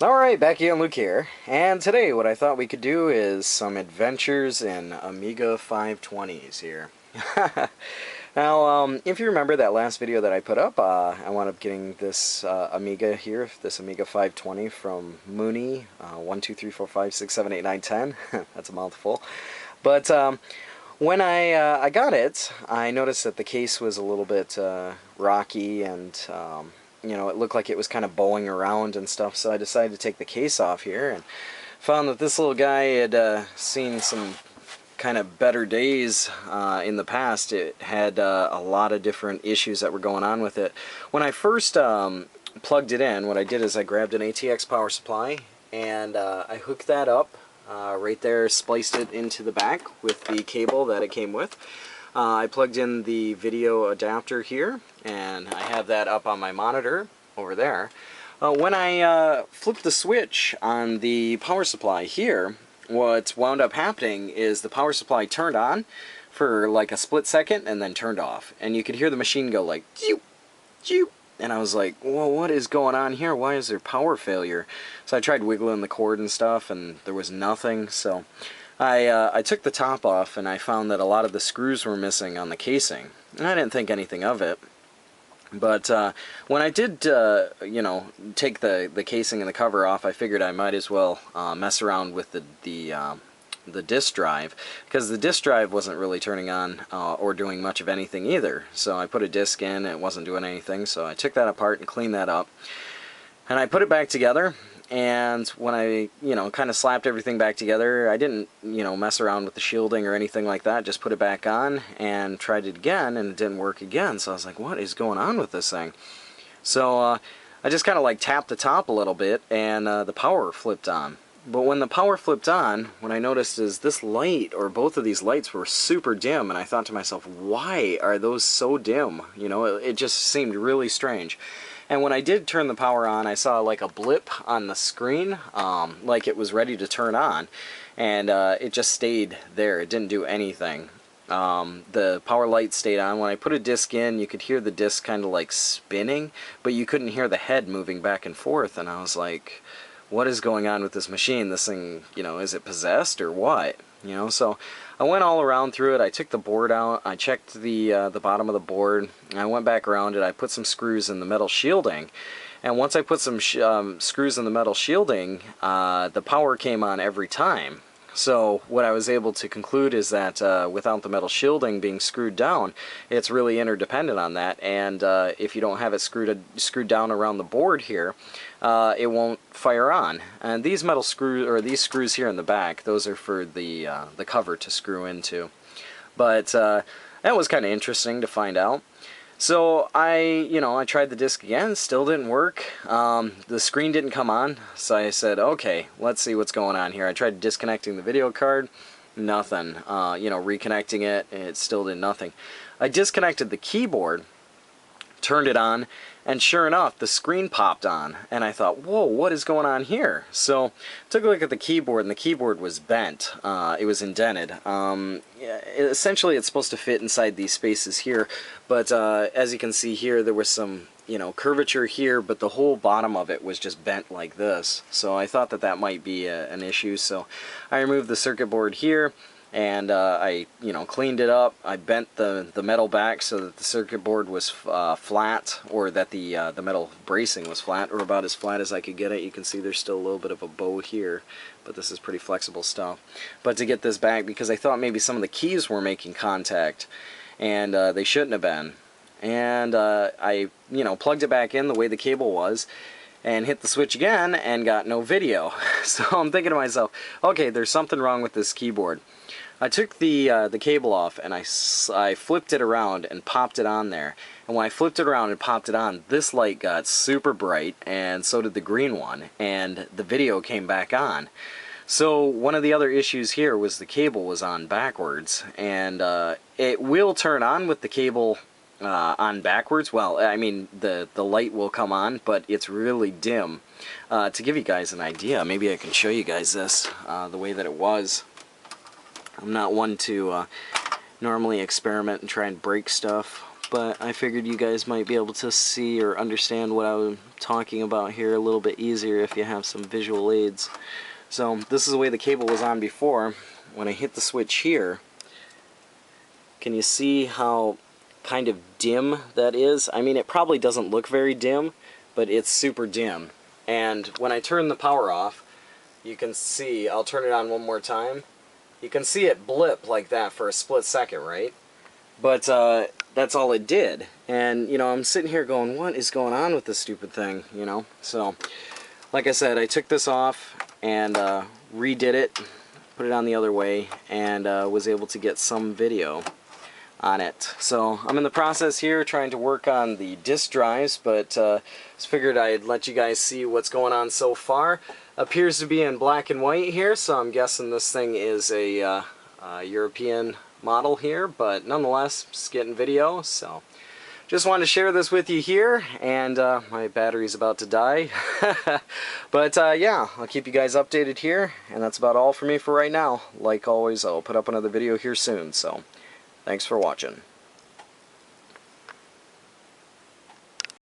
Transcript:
Alright, back again, Luke here, and today what I thought we could do is some adventures in Amiga 520s here. Now, if you remember that last video that I put up, I wound up getting this Amiga here, this Amiga 520 from Mooney, 1, 2, 3, 4, 5, 6, 7, 8, 9, 10. That's a mouthful. But when I got it, I noticed that the case was a little bit rocky and you know, it looked like it was kind of bowing around and stuff, so I decided to take the case off here and found that this little guy had seen some kind of better days in the past. It had a lot of different issues that were going on with it. When I first plugged it in, what I did is I grabbed an ATX power supply and I hooked that up right there, spliced it into the back with the cable that it came with. I plugged in the video adapter here, and I have that up on my monitor over there. When I flipped the switch on the power supply here, what wound up happening is the power supply turned on for like a split second and then turned off. And you could hear the machine go like, "Chew, chew." And I was like, well, what is going on here? Why is there power failure? So I tried wiggling the cord and stuff, and there was nothing. So I took the top off, and I found that a lot of the screws were missing on the casing. And I didn't think anything of it. But when I did, you know, take the casing and the cover off, I figured I might as well mess around with the disk drive, because the disk drive wasn't really turning on or doing much of anything either. So I put a disk in, and it wasn't doing anything, so I took that apart and cleaned that up. And I put it back together, and when I, you know, kind of slapped everything back together, I didn't, you know, mess around with the shielding or anything like that, just put it back on and tried it again, and it didn't work again. So I was like, what is going on with this thing? So I just kind of like tapped the top a little bit, and the power flipped on. But when the power flipped on, what I noticed is this light, or both of these lights, were super dim, and I thought to myself, why are those so dim? You know, it just seemed really strange. And when I did turn the power on, I saw like a blip on the screen, like it was ready to turn on, and it just stayed there. It didn't do anything. The power light stayed on. When I put a disc in, you could hear the disc kind of like spinning, but you couldn't hear the head moving back and forth, and I was like, what is going on with this machine? This thing, you know, is it possessed or what? You know, so I went all around through it. I took the board out. I checked the bottom of the board. I went back around it. I put some screws in the metal shielding. And once I put some screws in the metal shielding, the power came on every time. So what I was able to conclude is that without the metal shielding being screwed down, it's really interdependent on that. And if you don't have it screwed down around the board here, it won't fire on. And these metal screws, or these screws here in the back, those are for the cover to screw into. But that was kind of interesting to find out. So I tried the disc again, still didn't work. The screen didn't come on, so I said, okay, let's see what's going on here. I tried disconnecting the video card, nothing. Reconnecting it still did nothing. I disconnected the keyboard, turned it on, and sure enough, the screen popped on, and I thought, whoa, what is going on here? So I took a look at the keyboard, and the keyboard was bent. It was indented. Essentially, it's supposed to fit inside these spaces here, but as you can see here, there was some, curvature here, but the whole bottom of it was just bent like this. So I thought that might be an issue, so I removed the circuit board here, and I cleaned it up. I bent the metal back so that the circuit board was flat, or that the metal bracing was flat, or about as flat as I could get it. You can see there's still a little bit of a bow here, but this is pretty flexible stuff. But to get this back, because I thought maybe some of the keys were making contact, and they shouldn't have been. And I plugged it back in the way the cable was, and hit the switch again, and got no video. So I'm thinking to myself, okay, there's something wrong with this keyboard. I took the cable off, and I flipped it around and popped it on there. And when I flipped it around and popped it on, this light got super bright, and so did the green one, and the video came back on. So one of the other issues here was the cable was on backwards, and it will turn on with the cable on backwards. Well, I mean, the light will come on, but it's really dim. To give you guys an idea, maybe I can show you guys this, the way that it was. I'm not one to normally experiment and try and break stuff, but I figured you guys might be able to see or understand what I'm talking about here a little bit easier if you have some visual aids. So this is the way the cable was on before. When I hit the switch here, can you see how kind of dim that is? I mean, it probably doesn't look very dim, but it's super dim. And when I turn the power off, you can see, I'll turn it on one more time, you can see it blip like that for a split second, right? But that's all it did. And, you know, I'm sitting here going, what is going on with this stupid thing, you know? So, like I said, I took this off and redid it, put it on the other way, and was able to get some video on it. So I'm in the process here trying to work on the disk drives, but just figured I'd let you guys see what's going on so far. Appears to be in black and white here, so I'm guessing this thing is a European model here, but nonetheless, just getting video. So just wanted to share this with you here, and my battery's about to die. But yeah, I'll keep you guys updated here, and that's about all for me for right now. Like always, I'll put up another video here soon, so thanks for watching.